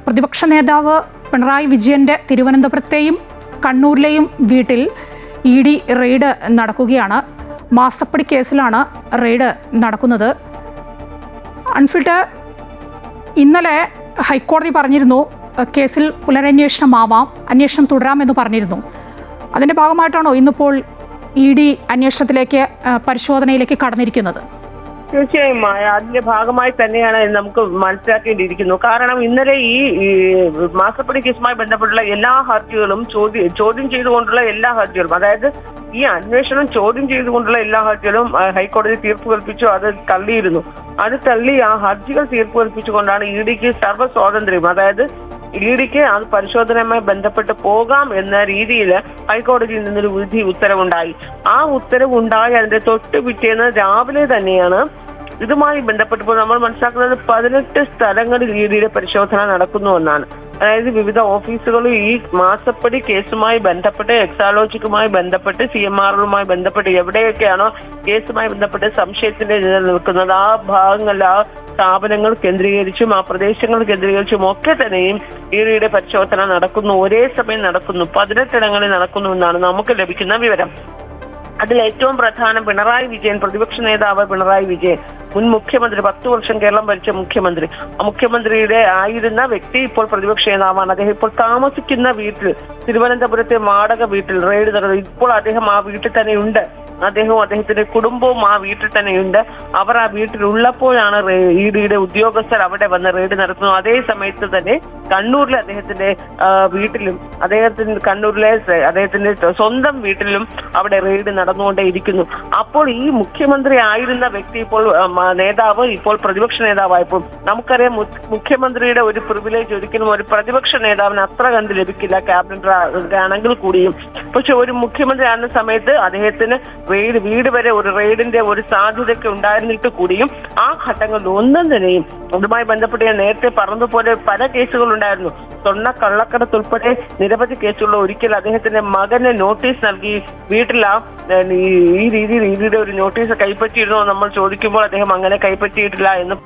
പ്രതിപക്ഷ നേതാവ് പിണറായി വിജയൻ്റെ തിരുവനന്തപുരത്തെയും കണ്ണൂരിലെയും വീട്ടിൽ ED റെയ്ഡ് നടക്കുകയാണ്. മാസപ്പടി കേസിലാണ് റെയ്ഡ് നടക്കുന്നത്. അൺഫിൽട്ടർ, ഇന്നലെ ഹൈക്കോടതി പറഞ്ഞിരുന്നു കേസിൽ പുനരന്വേഷണമാവാം, അന്വേഷണം തുടരാമെന്ന് പറഞ്ഞിരുന്നു. അതിൻ്റെ ഭാഗമായിട്ടാണോ ഇന്നിപ്പോൾ ED അന്വേഷണത്തിലേക്ക്, പരിശോധനയിലേക്ക് കടന്നിരിക്കുന്നത്? തീർച്ചയായും അതിന്റെ ഭാഗമായി തന്നെയാണ് നമുക്ക് മനസ്സിലാക്കേണ്ടിയിരിക്കുന്നു. കാരണം ഇന്നലെ ഈ മാസപ്പടി കേസുമായി ബന്ധപ്പെട്ടുള്ള എല്ലാ ഹർജികളും ചോദ്യം ചെയ്തുകൊണ്ടുള്ള എല്ലാ ഹർജികളും, അതായത് ഈ അന്വേഷണം ചോദ്യം ചെയ്തുകൊണ്ടുള്ള എല്ലാ ഹർജികളും ഹൈക്കോടതി തീർപ്പ് കൽപ്പിച്ചു. അത് തള്ളിയിരുന്നു. അത് തള്ളി ആ ഹർജികൾ തീർപ്പ് കൽപ്പിച്ചുകൊണ്ടാണ് EDക്ക് സർവ്വ സ്വാതന്ത്ര്യം, അതായത് EDക്ക് അത് പരിശോധനയുമായി ബന്ധപ്പെട്ട് പോകാം എന്ന രീതിയിൽ ഹൈക്കോടതിയിൽ നിന്നൊരു ഉത്തരവുണ്ടായി. ആ ഉത്തരവുണ്ടായി അതിന്റെ തൊട്ട് പിറ്റേന്ന് രാവിലെ തന്നെയാണ് ഇതുമായി ബന്ധപ്പെട്ടപ്പോൾ നമ്മൾ മനസ്സിലാക്കുന്നത് 18 സ്ഥലങ്ങളിൽ EDയുടെ പരിശോധന നടക്കുന്നുവെന്നാണ്. അതായത് വിവിധ ഓഫീസുകളും ഈ മാസപ്പടി കേസുമായി ബന്ധപ്പെട്ട്, എക്സാലോജിക്കുമായി ബന്ധപ്പെട്ട്, CMRലുമായി ബന്ധപ്പെട്ട് എവിടെയൊക്കെയാണോ കേസുമായി ബന്ധപ്പെട്ട് സംശയത്തിന്റെ നിലനിൽക്കുന്നത് ആ ഭാഗങ്ങളിൽ, ആ സ്ഥാപനങ്ങൾ കേന്ദ്രീകരിച്ചും ആ പ്രദേശങ്ങൾ കേന്ദ്രീകരിച്ചും ഒക്കെ തന്നെയും EDയുടെ പരിശോധന നടക്കുന്നു. ഒരേ സമയം നടക്കുന്നു. 18 ഇടങ്ങളിൽ നടക്കുന്നു എന്നാണ് നമുക്ക് ലഭിക്കുന്ന വിവരം. അതിൽ ഏറ്റവും പ്രധാനം പിണറായി വിജയൻ, പ്രതിപക്ഷ നേതാവ് പിണറായി വിജയൻ, മുൻ മുഖ്യമന്ത്രി, 10 വർഷം കേരളം ഭരിച്ച മുഖ്യമന്ത്രി. മുഖ്യമന്ത്രിയുടെ ആയിരുന്ന വ്യക്തി ഇപ്പോൾ പ്രതിപക്ഷ നേതാവാണ്. അദ്ദേഹം ഇപ്പോൾ താമസിക്കുന്ന വീട്ടിൽ, തിരുവനന്തപുരത്തെ വാടക വീട്ടിൽ റെയ്ഡ് നടന്നു. ഇപ്പോൾ അദ്ദേഹം ആ വീട്ടിൽ തന്നെ ഉണ്ട്. അദ്ദേഹവും അദ്ദേഹത്തിന്റെ കുടുംബവും ആ വീട്ടിൽ തന്നെയുണ്ട്. അവർ ആ വീട്ടിലുള്ളപ്പോഴാണ് EDയുടെ ഉദ്യോഗസ്ഥർ അവിടെ വന്ന് റെയ്ഡ് നടത്തുന്നു. അതേ സമയത്ത് തന്നെ കണ്ണൂരിലെ അദ്ദേഹത്തിന്റെ വീട്ടിലും, കണ്ണൂരിലെ അദ്ദേഹത്തിന്റെ സ്വന്തം വീട്ടിലും അവിടെ റെയ്ഡ് നടന്നുകൊണ്ടേയിരിക്കുന്നു. അപ്പോൾ ഈ മുഖ്യമന്ത്രി ആയിരുന്ന വ്യക്തി ഇപ്പോൾ നേതാവ്, ഇപ്പോൾ പ്രതിപക്ഷ നേതാവായപ്പോൾ നമുക്കറിയാം മുഖ്യമന്ത്രിയുടെ ഒരു പ്രിവിലേജ് ഒരിക്കലും ഒരു പ്രതിപക്ഷ നേതാവിന് അത്ര കണ്ട് ലഭിക്കില്ല, ക്യാബിനറ്റ് ആണെങ്കിൽ കൂടിയും. പക്ഷെ ഒരു മുഖ്യമന്ത്രി ആയിരുന്ന സമയത്ത് അദ്ദേഹത്തിന് വീട് വരെ ഒരു റെയ്ഡിന്റെ ഒരു സാധ്യതയൊക്കെ ഉണ്ടായിരുന്നിട്ട് കൂടിയും ആ ഘട്ടങ്ങളിൽ ഒന്നും തന്നെയും അതുമായി ബന്ധപ്പെട്ട് ഞാൻ നേരത്തെ പറഞ്ഞതുപോലെ പല കേസുകളുണ്ടായിരുന്നു. സ്വർണ്ണ കള്ളക്കടത്ത് ഉൾപ്പെടെ നിരവധി കേസുകൾ. ഒരിക്കൽ അദ്ദേഹത്തിന്റെ മകന് നോട്ടീസ് നൽകി വീട്ടിൽ ഈ രീതിയിൽ EDയുടെ ഒരു നോട്ടീസ് കൈപ്പറ്റിയിരുന്നോ നമ്മൾ ചോദിക്കുമ്പോൾ അദ്ദേഹം അങ്ങനെ കൈപ്പറ്റിയിട്ടില്ല എന്ന്